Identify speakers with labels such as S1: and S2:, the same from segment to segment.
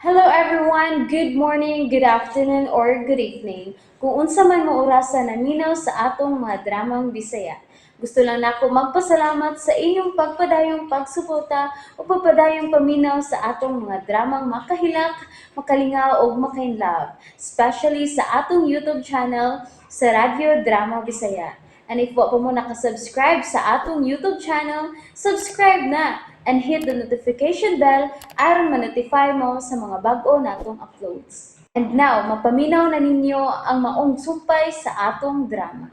S1: Hello everyone, good morning, good afternoon, or good evening. Kung unsa man mo orasan naminaw sa atong mga dramang Bisaya. Gusto lang nako magpasalamat sa inyong pagpadayong pagsuporta o pagpadayong paminaw sa atong mga dramang makahilak, makalingaw o makainlove, especially sa atong YouTube channel sa Radyo Drama Bisaya. And if wa pa mo nakasubscribe sa atong YouTube channel, subscribe na and hit the notification bell aron ma-notify mo sa mga bag-o natong uploads. And now, mapaminaw na ninyo ang maong sumpay sa atong drama.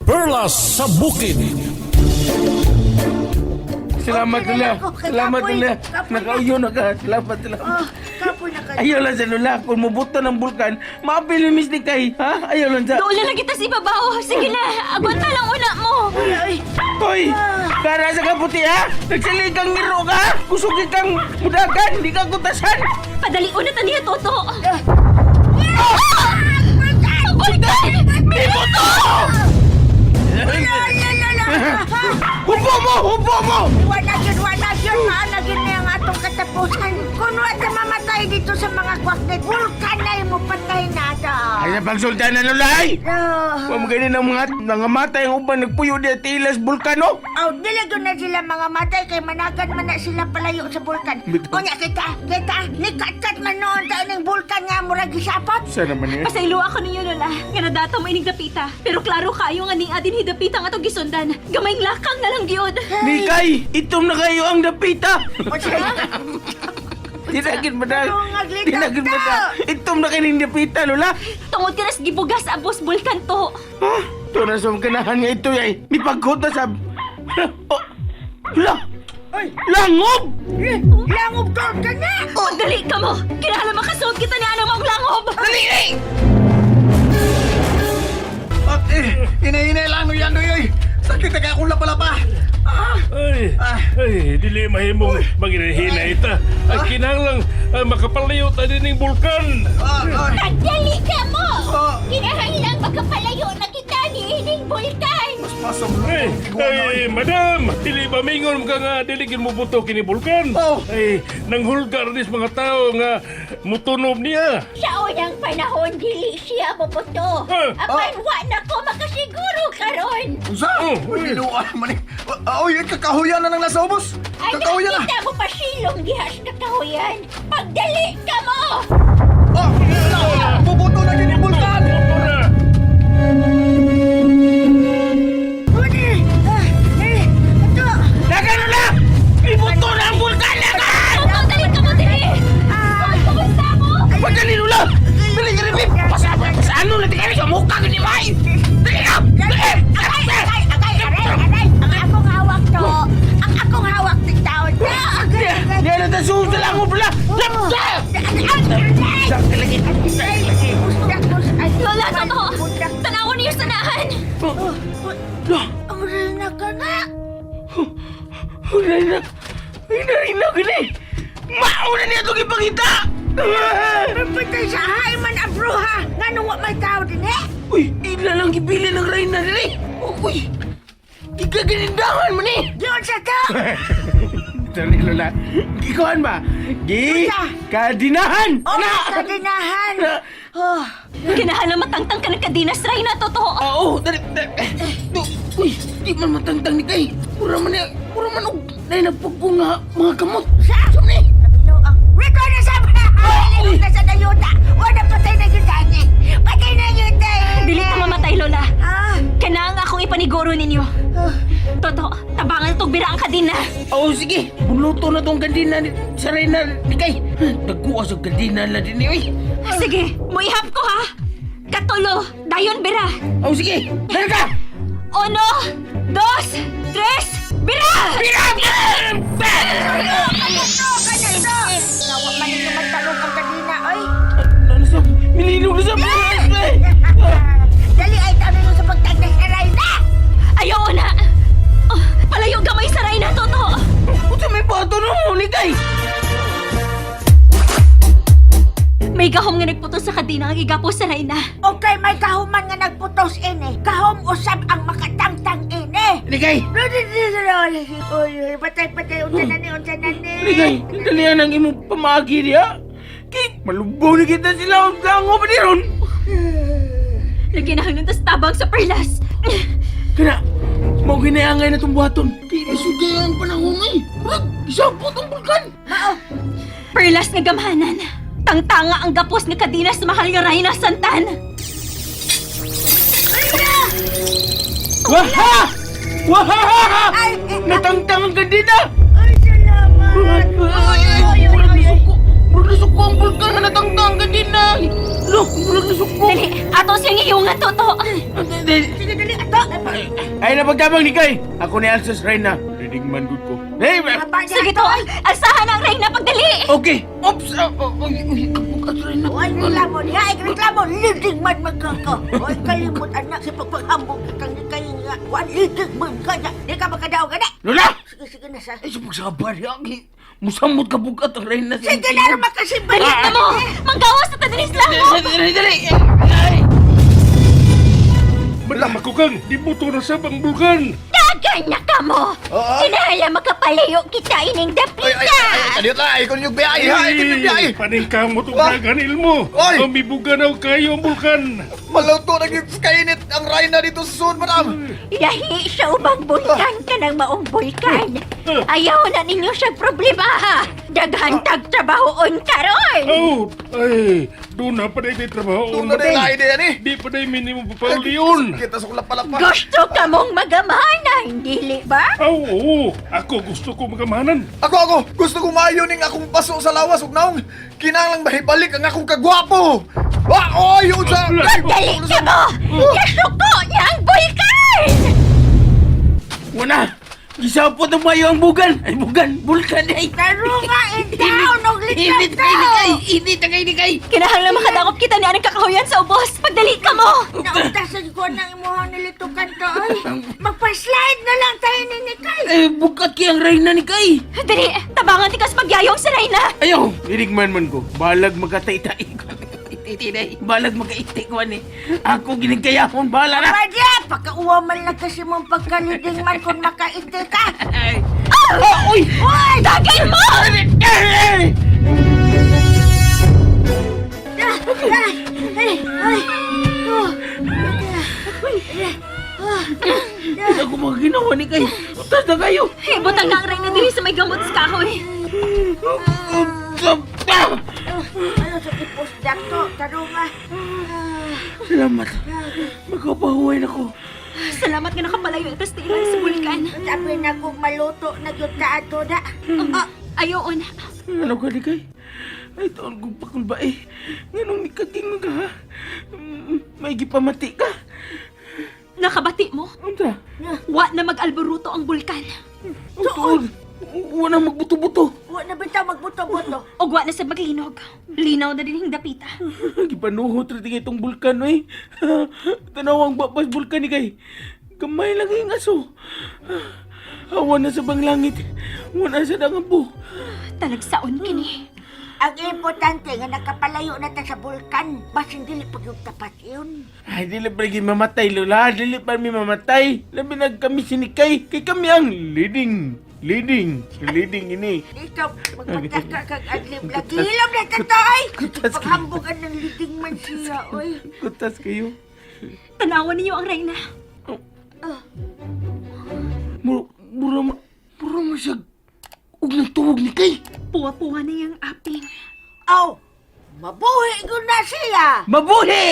S2: Perlas sa Bukid. Salamat nila. Salamat nila. Nakauyo na ka. Salamat nila.
S3: Kapoy na kayo.
S2: Ayaw lang sa nula. Kung mabuto ng bulkan, maapil yung mistik kay. Ha? Ayaw lang sa...
S4: Doon lang kita si babaw. Sige na, aguanta lang una mo.
S3: Ay,
S2: Hoy! Kara sa kaputi ha? Nagsalig kang niro ka? Kusugin kang mudagan. Hindi ka kutasan.
S4: Padali una ta niya, Toto.
S3: Bulkan!
S2: May buto! Hupo mo! Hupo mo!
S3: Wala yun, maanagin na yung atong katapusan. Kung wala mamatay dito sa mga kwaknet, vulkan na yung mapatay na ito.
S2: Ay na pang sultan na nulay!
S3: Oh,
S2: Pamaganin ng mga nangamatay ang uban nagpuyo di at tilas bulkano.
S3: diligo na sila mga matay kay managan man na sila palayo sa bulkan.
S2: Bito.
S3: O niya nikat-kat man noon tayo ng bulkan nga murag isapot.
S2: Sana naman eh.
S4: Pasaylo ako ninyo, Lola. Nga na dato may dapita. Pero klaro kayo nga ni adin hidapita nga to gisundan. Gamayng lakang na lang gyud.
S2: Nikay! Itom na kayo ang dapita!
S3: O siya,
S2: Dinagin mo na!
S3: Ano nga glitas
S2: Dinagin mo na! Itom na kayo ng dapita, Lola!
S4: Tungod ka nas gibugas abos bulkan to.
S2: Ha? Ito na sa ganahan nga ito ay nipagkot na sa... Oh! Lola!
S3: Ay!
S2: Langob!
S3: Langob ka na!
S4: Magdali ka mo. Kinahanglan makasuot kita ni anong mong langob.
S2: Dali!
S5: At hinay-hinay lang yan, doy. Sakit na kaya akong lapalapa.
S6: Ay, dili mahimong maginahina ita. Ang kinahanglang makapalayo tayo ng bulkan.
S7: Pagdali ka mo!
S5: Ah.
S7: Kinahanglang magkapalayo na kita ni ining bulkan!
S5: Pasam
S6: Ay, madam, dili ba mingon ka nga diligin mo buto kini bulkan?
S5: Oh.
S6: Ay, nanghulgar dis mga tao nga mutunob niya.
S7: Sa unang panahon, dili siya mabuto. Apan wa na ko makasiguro karon.
S5: Unsa?
S6: Oh,
S5: Binuan man eh. Oy, kakahuyan na nang nasa ubos.
S7: Ay,
S5: Kakahuyan na.
S7: nakita mo pa silong dihas kakahuyan. Pagdali ka mo!
S5: Oh, bubuto na din yung bulkan.
S6: Buto na.
S3: Ito!
S2: Lagan, Lola! Ibuto na ang bulkan! Lagan!
S4: Toto, dali ka mo dali.
S7: Hoy, kumusta mo?
S2: Pagdali, Lola! Dali ka rin, Pasabay ka sa ano? Nanti ka rin sa mukha ka ni May! Dali ka! Dali!
S3: Aray! Ang akong hawak to! Ang akong hawak ng taon to!
S2: Di na tasuso sa langob, Lola! Lapsa! Sakit lagi!
S4: Lola, Toto. Tanawon niyo sanahan.
S2: Lola!
S3: Ang rina ka na!
S2: Hina gini! Mauna niya itong ipangita!
S3: Patay sa hay man ang bruha! Nga nung wa may tao din eh!
S2: Uy, ila lang gibili ng Reyna nila Uy, di ka ginindangan mo ni!
S3: Diyon sa to!
S2: Tari, Lola. Gikuhan ba? Kadinahan!
S3: Oh, kadinahan! Oh,
S4: Kinahanglan matangtang ka ng kadinas ray na, Toto.
S2: Oo, dali. Uy, di man matangtang ni kay. Pura man og nagpugpo nga mga kamot.
S3: sa!
S2: Sumni!
S3: No, Rico na sa Lilig na sa dayuta! O, napatay na yun dati! Patay na yun dahil!
S4: Dili ka mamatay, Lola.
S3: Ah!
S4: Kanang akong ipaniguro ninyo. Toto, tabangan itong bira ang kadina.
S2: Oo, sige. Buluto na tong kadina sa Reyna ni kay. Nagkuha sa kadina na din ni.
S4: Sige, muihap ko ha. Katulo, dayon bira.
S2: Oo, sige. Dali ka!
S4: Uno, dos, tres, bira!
S2: Bira!
S3: Nawa man ninyo magtalong ang kadina, oy!
S2: Milinog na sa
S3: Dali ay tanong nyo sa pagtagnas na Rayna!
S4: Ayaw na! Oh, palayo gamay sa ray na, Toto!
S2: Puto may bato no, ni kay.
S4: May gahom nga nagputos sa kadina ang igapo sa ray na.
S3: Okay, may kahuman nga nagputos ini. Kahom usab ang makatangtang ini.
S2: Ligay!
S3: Patay, unsa na ni.
S2: Ligay! Dalihan ang imong pamagi niya. Malubaw na kita sila ang lango pa niyon.
S4: Lagyan na ng tabang sa perlas.
S2: Kana, mau ginayangay na itong buhaton. Di masugay ang panahon eh. Murag, isapot ang bulkan.
S4: Perlas nga gamhanan. Tangtanga ang gapos nga kadinas mahal nga Reyna Santan.
S2: Waha! Waha! Natangtang ang gandina!
S3: Ay, salamat!
S2: Murag nasuko ang bulkan na natangtang ang gandina! Look, murag nasuko!
S4: Dali, ato siyang iyungan, Toto.
S3: Sige, dali, ato!
S2: Ay, napagtabang ni Kay! Ako ni Alsos Reyna. Reading man good ko. Hey,
S4: Sige to, alsahan ang Reyna pagdali.
S2: okay! Oops! Uy, kapukas Reyna.
S3: Huwag reklamo niya, reklamo, lidig man magkaka. Huwag kalimut, anak, sa pagpaghambog kang ni kayo nga. Huwag lidig man ka na. Di ka makadaw ka na.
S2: Lola!
S3: Sige na sa...
S2: Ay, sa pagsabar yagi. Musamot ka bukat ang Reyna.
S3: Sige na, makasimbalik
S4: Balik na mo, manggawas na tadalis lang mo.
S2: Dali! Ay!
S6: Madam ako kang, di mo to nasabang bulkan.
S7: Dagan na ka mo! Inahala makapalayo kita ining dapita!
S5: Kadiyot lang, ay kung yung biyay, ha, ay kung yung biyay.
S6: Paningkang mo itong
S5: Ah.
S6: naganil mo.
S5: Oy!
S6: Mambibuganaw kayo ang bulkan.
S5: Malauto na yung kainit ang Reyna dito sa sud, madam.
S7: Lahi sa ubang bulkan ka ng maong bulkan! Ayaw na ninyo siyang problema ha! Daghan tagtrabahoon karon!
S6: Oh, ay, doon na pa na trabaho.
S5: Doon na nila idea ni.
S6: Di pa na minimum papauliyon.
S5: Kita sa kulap-palapa.
S7: Gusto ka mong magamanan, dili ba?
S6: Oo, ako gusto ko magamanan.
S5: Ako, gusto ko maayo ning akong paso sa lawas ug naong kinahanglang mahibalik ang akong kagwapo. Oy, yun sa...
S7: Dali ka mo! Nasuko niya ang bulkan!
S2: Wana! Gisapot ang mayo ang bugan! Ay, bugan! Bulkan ay!
S3: Pero nga, itaw, nung
S2: Init
S3: ligat
S2: kay ni kay!
S3: daw!
S2: Init ang kay ni kay!
S4: Kinahanglan makadakop kita ni anong kakahuyan sa ubos. Pagdali ka mo.
S3: Nautasan ko ng imuhang nilitukan to, ay. Magpa-slide na lang tayo ni Nikay.
S2: Eh, bukat kay ang Reyna ni kay!
S4: Dali, tabangan tikas magyayong si Reyna.
S2: Ayaw! Dirigman man ko. Balag magkatay-tay. Titinay. Balag magkaitik ko ni. Ako ginigkayahon. Bala na!
S3: Padya, pagkauwa man lang kasi mong pagkaliding man kung makainte ka.
S2: Ay! Ah! Uy!
S3: Uy!
S4: Dagay mo!
S2: Ay! Hindi ako mga ginawa ni kay. Utas na kayo!
S4: Ibutang na ang Reyna diri sa may gamot sa kahoy.
S3: Ano sa tipos dakto? Tarunga.
S2: Salamat. Makapahuway na ko.
S4: Salamat nga nakapalayo itas tira sa bulkan.
S3: Sabi na kong maluto na yun ta ato da.
S4: Ayoon.
S2: Ano ka ni kay? Ay, taon kong pakulba eh. Nganong ikating ka ha? May gipamati ka?
S4: Nakabati mo?
S2: Anta?
S4: Wa na mag-alboruto ang bulkan.
S2: Tuon. Wala magbuto-buto.
S3: Huwag na bitaw magbuto-buto.
S4: Og wa na sa maglinog. Linaw na din ang dapita.
S2: Gipanuhot rin itong bulkan eh. Tanawang bapas bulkan ni kay. Kamay lang yung aso. Awan na sa banglangit. Wala sa dangampo.
S4: Talagsaon kini.
S3: Ang importante nga nakapalayo na ta sa bulkan. Basin dili pag yung tapat yun.
S2: Ay, dili pa lagi mamatay, Lola. Dili pa mi mamatay. Labi na kami sinikay. Kay kami ang leading. Leading ini.
S3: Ikaw, magpunta ka kag adlib lagi. Hilom na tatay!
S2: Kutas ka.
S3: Paghambugan ng liting man siya, oy.
S2: Kutas kayo.
S4: Tanawan ninyo ang Reyna.
S2: Mura mo siya. Huwag nang tuwag ni kay.
S4: Puwa-puwa na yung aping.
S3: Aw, mabuhi ko na siya!
S2: Mabuhi!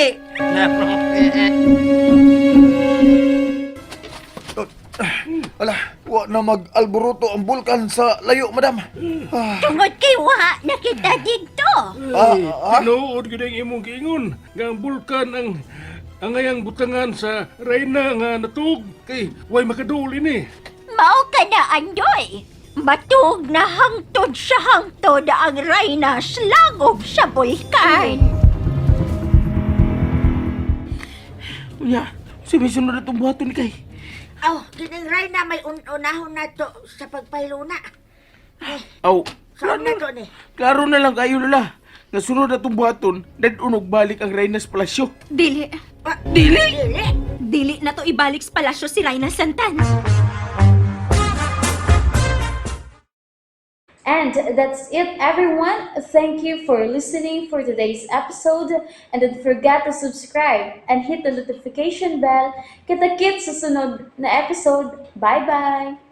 S5: Ala, wa na mag-alboruto ang bulkan sa layo, madam.
S7: Tungod kay wa nakita dito!
S6: Tinuod ko ang imong giingon. Nga ang bulkan ang ayang butangan sa Reyna nga natug. Kay, way makaduli ni.
S7: Mao ka na, Andoy! Matug na hangtod sa hangtod ang Reyna slangog sa bulkan!
S2: Unya, sumisunod na itong buhato ni kay.
S3: Aw, kiningray na may unahon na to sa pagpailuna.
S2: Aw,
S3: Saan na to ni?
S2: klaro na lang kayo, Lola. Nasunod na itong buhaton, unog balik ang Reyna's Palasyo.
S4: Dili.
S2: Dili!
S3: Dili!
S4: Dili na to ibalik sa palasyo si Reyna Santan.
S1: And that's it, everyone. Thank you for listening for today's episode. And don't forget to subscribe and hit the notification bell. Kita-kits sa sunod na episode. Bye-bye!